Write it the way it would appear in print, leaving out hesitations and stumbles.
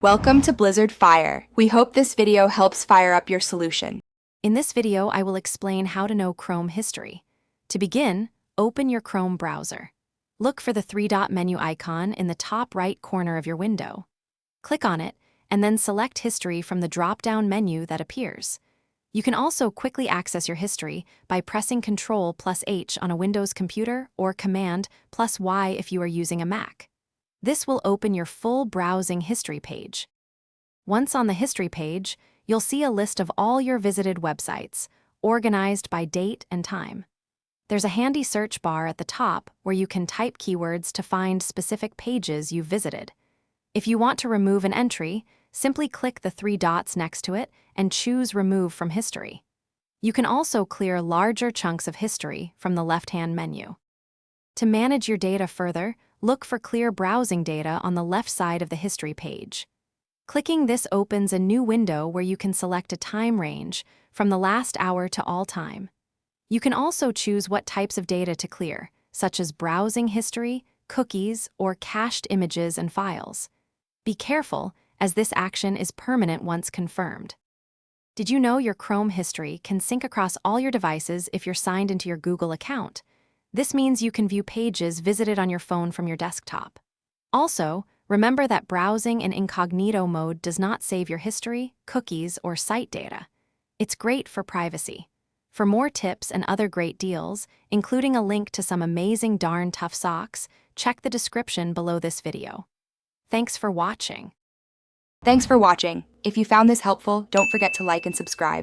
Welcome to Blizzard Fire. We hope this video helps fire up your solution. In this video, I will explain how to know Chrome history. To begin, open your Chrome browser. Look for the three-dot menu icon in the top right corner of your window. Click on it, and then select History from the drop-down menu that appears. You can also quickly access your history by pressing Ctrl+H on a Windows computer or Command+Y if you are using a Mac. This will open your full browsing history page. Once on the history page, you'll see a list of all your visited websites, organized by date and time. There's a handy search bar at the top where you can type keywords to find specific pages you've visited. If you want to remove an entry, simply click the three dots next to it and choose Remove from History. You can also clear larger chunks of history from the left-hand menu. To manage your data further, look for Clear Browsing Data on the left side of the history page. Clicking this opens a new window where you can select a time range from the last hour to all time. You can also choose what types of data to clear, such as browsing history, cookies, or cached images and files. Be careful, as this action is permanent once confirmed. Did you know your Chrome history can sync across all your devices if you're signed into your Google account? This means you can view pages visited on your phone from your desktop. Also, remember that browsing in incognito mode does not save your history, cookies, or site data. It's great for privacy. For more tips and other great deals, including a link to some amazing darn tough socks, check the description below this video. Thanks for watching. Thanks for watching. If you found this helpful, don't forget to like and subscribe.